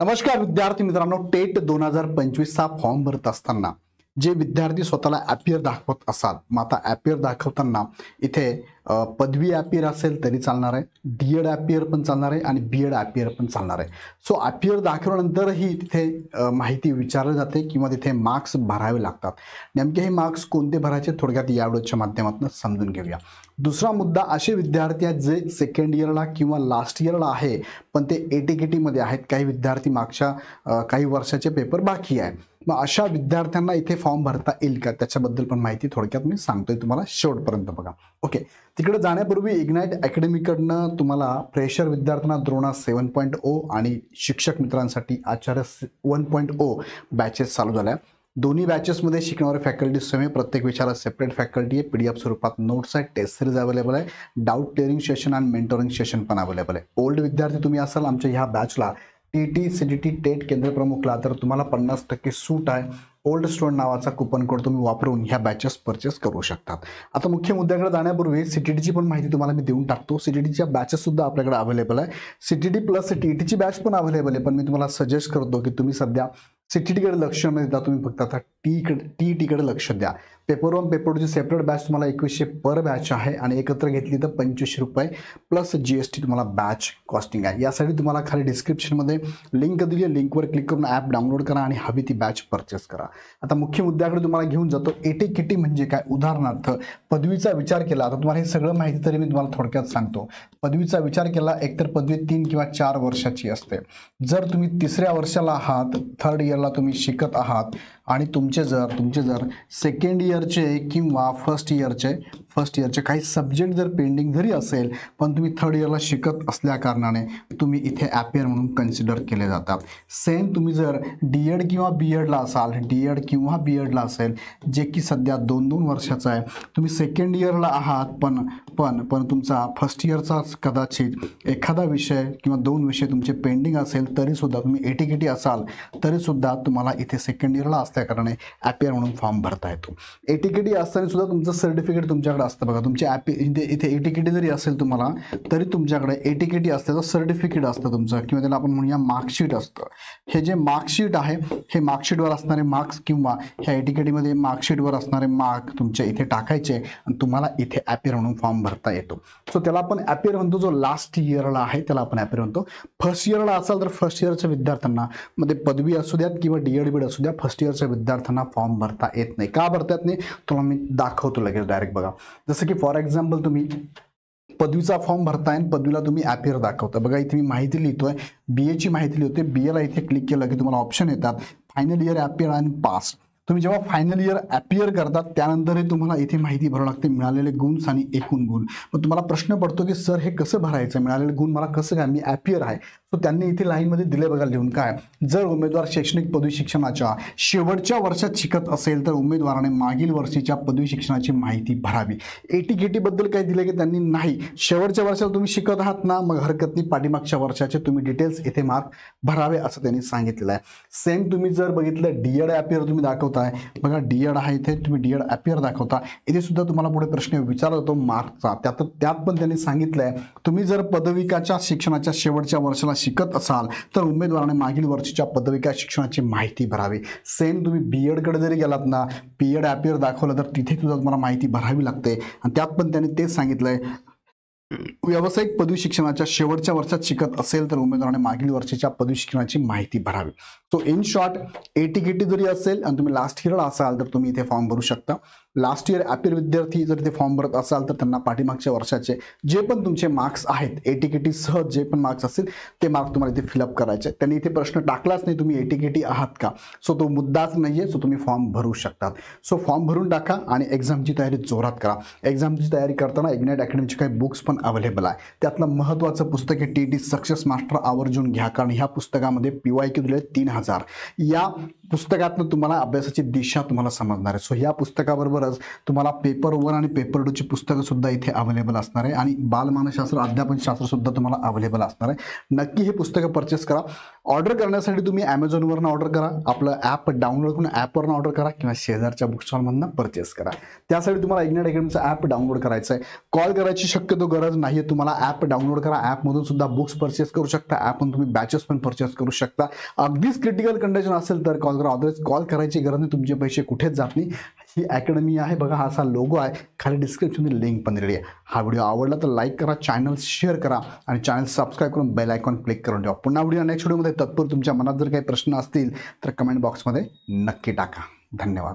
नमस्कार विद्यार्थी मित्रांनो, टेट 2025 चा फॉर्म भरत असताना जे विद्यार्थी स्वतःला ॲपियर दाखवत असाल, मग आता ॲपियर दाखवताना इथे पदवी ॲपियर असेल तरी चालणार आहे, डी.एड ॲपियर पण चालणार आहे आणि बी.एड ॲपियर पण चालणार आहे. सो ॲपियर दाखवल्यानंतरही तिथे माहिती विचारली जाते किंवा तिथे मार्क्स भरावे लागतात. नेमके हे मार्क्स कोणते भरायचे थोडक्यात या व्हिडिओच्या माध्यमातून समजून घेऊया. दुसरा मुद्दा, असे विद्यार्थी आहेत जे सेकंड इयरला किंवा लास्ट इयरला आहे पण ते ATKT आहेत. काही विद्यार्थी मागच्या काही वर्षाचे पेपर बाकी आहे. मग अशा विद्यार्थ्यांना इथे फॉर्म भरता येईल का, त्याच्याबद्दल पण माहिती थोडक्यात मी सांगतोय तुम्हाला, शेवटपर्यंत बघा. ओके, तिकडे जाण्यापूर्वी इग्नाइट अकॅडमीकडनं तुम्हाला फ्रेशर विद्यार्थ्यांना द्रोणा 7.0 आणि शिक्षक मित्रांसाठी आचार्य 1.0 बॅचेस चालू झाल्या. दोन्ही बॅचेसमध्ये शिकणारे फॅकल्टी सेम आहे. प्रत्येक विषयाला सेपरेट फॅकल्टी आहे. PDF स्वरूपात नोट्स आहेत, टेस्ट सिरीज अवेलेबल आहे, डाऊट क्लिअरिंग सेशन आणि मेंटोरिंग सेशन पण अवेलेबल आहे. ओल्ड विद्यार्थी तुम्ही असाल आमच्या ह्या बॅचला, TT CDT टेट केंद्रप्रमुखला, तर तुम्हाला 50% सूट आहे. ओल्ड स्टुडंट नावाचा कुपन कोड तुम्ही वापरून ह्या बॅचेस परचेस करू शकतात. आता मुख्य मुद्द्याकडे जाण्यापूर्वी CTTची पण माहिती तुम्हाला मी देऊन टाकतो. CTTच्या बॅचेस सुद्धा आपल्याकडे अवेलेबल आहे. CTT प्लस TTची बॅच पण अवेलेबल आहे, पण मी तुम्हाला सजेस्ट करतो की तुम्ही सध्या CTTकडे लक्ष न देता तुम्ही फक्त आता TETकडे लक्ष द्या. पेपर 1 पेपर 2ची सेपरेट बॅच तुम्हाला 2100 पर बॅच आहे आणि एकत्र घेतली तर 2500 रुपये प्लस GST तुम्हाला बॅच कॉस्टिंग आहे. यासाठी तुम्हाला खाली डिस्क्रिप्शनमध्ये लिंक दिली आहे, लिंकवर क्लिक करून ॲप डाउनलोड करा आणि हवी ती बॅच परचेस करा. आता मुख्य मुद्द्याकडे तुम्हाला घेऊन जातो. ATKT म्हणजे काय, उदाहरणार्थ पदवीचा विचार केला, आता तुम्हाला हे सगळं माहिती तरी मी तुम्हाला थोडक्यात सांगतो. पदवीचा विचार केला, एकतर पदवी 3 किंवा 4 वर्षाची असते. जर तुम्ही 3ऱ्या वर्षाला आहात, थर्ड इयरला तुम्ही शिकत आहात आणि तुमचे जर सेकंड इयरचे किंवा फर्स्ट इयरचे काही सब्जेक्ट जर पेंडिंग जरी असेल पण तुम्ही थर्ड इयरला शिकत असल्या कारणाने तुम्ही इथे ॲपियर म्हणून कन्सिडर केले जातात. सेम तुम्ही जर D.ED किंवा B.EDला असाल, D.ED किंवा B.EDला असेल, जे की सध्या 2-2 वर्षाचा आहे, तुम्ही सेकंड इयरला आहात पण तुमचा फर्स्ट इयरचाच कदाचित एखादा विषय किंवा 2 विषय तुमचे पेंडिंग असेल तरीसुद्धा तुम्ही ATKT असाल तरीसुद्धा तुम्हाला इथे सेकंड इयरला असल्याकारणे ॲपियर म्हणून फॉर्म भरता येतो. ATKT असताना सुद्धा तुमचं सर्टिफिकेट तुमच्याकडे असतं बघा. तुमचे इथे ATKT जरी असेल तुम्हाला तरी तुमच्याकडे ATKT असल्याचं सर्टिफिकेट असतं तुमचं, किंवा त्याला आपण म्हणूया मार्कशीट असतं. हे जे मार्कशीट आहे हे मार्कशीटवर असणारे मार्क्स किंवा ह्या ATKTमध्ये मार्कशीटवर असणारे मार्क तुमच्या इथे टाकायचे आणि तुम्हाला इथे ॲपियर म्हणून फॉर्म भरता येतो. सो त्याला आपण ॲपियर म्हणतो. जो लास्ट इयरला आहे त्याला आपण ॲपियर म्हणतो. फर्स्ट इयरला असाल तर फर्स्ट इयरच्या विद्यार्थ्यांना, मध्ये पदवी असू द्यात किंवा D.ED B.ED असू द्या, फर्स्ट इयरच्या विद्यार्थ्यांना फॉर्म भरता येत नाही. का भरता येत नाही तुला मी दाखवतो लगेच डायरेक्ट बघा. जसं की फॉर एक्झाम्पल तुम्ही पदवीचा फॉर्म भरताय आणि पदवीला तुम्ही ॲपियर दाखवता. बघा इथे मी माहिती लिहितोय, BAची माहिती लिहितोय. BAला इथे क्लिक केलं की तुम्हाला ऑप्शन येतात फायनल इयर ॲपियर आणि पास. तुम्ही जेव्हा फायनल इयर ॲपियर करतात त्यानंतरही तुम्हाला इथे माहिती भरावं लागते, मिळालेले गुण आणि एकूण गुण. मग तुम्हाला प्रश्न पडतो की सर हे कसं भरायचं, मिळालेले गुण मला कसं काय, मी ॲपियर आहे. सो त्यांनी इथे लाईनमध्ये दिले बघा लिहून काय, जर उमेदवार शैक्षणिक पदवी शिक्षणाच्या शेवटच्या वर्षात शिकत असेल तर उमेदवाराने मागील वर्षीच्या पदवी शिक्षणाची माहिती भरावी. ATKT बद्दल काय दिलं की त्यांनी नाही, शेवटच्या वर्षाला तुम्ही शिकत आहात ना, मग हरकत नाही, पाठीमागच्या वर्षाचे तुम्ही डिटेल्स इथे मार्क भरावे असं त्यांनी सांगितलेलं आहे. सेम तुम्ही जर बघितलं D.ED ॲपियर तुम्ही दाखवताय बघा, D.ED आहे इथे, तुम्ही D.ED ॲपियर दाखवता, इथे सुद्धा तुम्हाला पुढे प्रश्न विचारला जातो मार्कचा. त्यात पण त्यांनी सांगितलंय तुम्ही जर पदविकाच्या शिक्षणाच्या शेवटच्या वर्षाला शिकत असाल तर उमेदवाराने मागील वर्षीच्या पदविका शिक्षणाची माहिती भरावी. सेम तुम्ही B.EDकडे जरी गेलात ना, B.ED ॲपियर दाखवलं तर तिथे सुद्धा तुम्हाला माहिती भरावी लागते आणि त्यात पण त्यांनी तेच सांगितलंय, व्यावसायिक पदवी शिक्षणाच्या शेवटच्या वर्षात शिकत असेल तर उमेदवाराने मागील वर्षीच्या पदवी शिक्षणाची माहिती भरावी. सो इन शॉर्ट, ATKT जरी असेल आणि तुम्ही लास्ट इयरला असाल तर तुम्ही इथे फॉर्म भरू शकता. लास्ट इयर ॲपियर विद्यार्थी जर इथे फॉर्म भरत असाल तर त्यांना पाठीमागच्या वर्षाचे जे पण तुमचे मार्क्स आहेत, ATKT सह जे पण मार्क्स असतील ते मार्क्स तुम्हाला इथे फिलअप करायचे. त्यांनी इथे प्रश्न टाकलाच नाही तुम्ही ATKT आहात का, सो तो मुद्दाच नाही आहे. सो तुम्ही फॉर्म भरू शकतात. सो फॉर्म भरून टाका आणि एक्झामची तयारी जोरात करा. एक्झामची तयारी करताना इग्नाइट अकॅडमीचे काही बुक्स पण अवेलेबल आहे. त्यातलं महत्त्वाचं पुस्तक आहे TT सक्सेस मास्टर, आवर्जून घ्या, कारण ह्या पुस्तकामध्ये PYQ दिले 3000. या पुस्तकातनं तुम्हाला अभ्यासाची दिशा तुम्हाला समजणार आहे. सो या पुस्तकाबरोबरच तुम्हाला पेपर 1 आणि पेपर 2ची पुस्तकं सुद्धा इथे अवेलेबल असणार आहे आणि बालमानसशास्त्र, अध्यापनशास्त्र सुद्धा तुम्हाला अवेलेबल असणार आहे. नक्की हे पुस्तकं परचेस करा. ऑर्डर करण्यासाठी तुम्ही ॲमेझॉनवरून ऑर्डर करा, आपलं ॲप डाउनलोड करून ॲपवरून ऑर्डर करा किंवा शेजारच्या बुक स्टॉलमधनं परचेस करा. त्यासाठी तुम्हाला इग्नाइट अकॅडमीचं ॲप डाउनलोड करायचं आहे. कॉल करायची शक्यतो गरज नाही आहे तुम्हाला. ॲप डाउनलोड करा, ॲपमधून सुद्धा बुक्स परचेस करू शकता, ॲपमधून तुम्ही बॅचेस पण परचेस करू शकता. अगदीच क्रिटिकल कंडिशन असेल तर कॉल करा, अदरवाईज कॉल करायची गरज नाही, तुमचे पैसे कुठेच जात नाही. ही अकॅडमी आहे बघा, हा असा लोगो आहे, खाली डिस्क्रिप्शनमध्ये लिंक पण दिलेली आहे. हा व्हिडिओ आवडला तर लाईक करा, चॅनल शेअर करा आणि चॅनल सबस्क्राईब करून बेल आयकॉन क्लिक करून ठेवा. पुन्हा व्हिडिओ नेक्स्ट व्हिडिओमध्ये. तत्पूर्वी तुमच्या मनात जर काही प्रश्न असतील तर कमेंट बॉक्समध्ये नक्की टाका. धन्यवाद.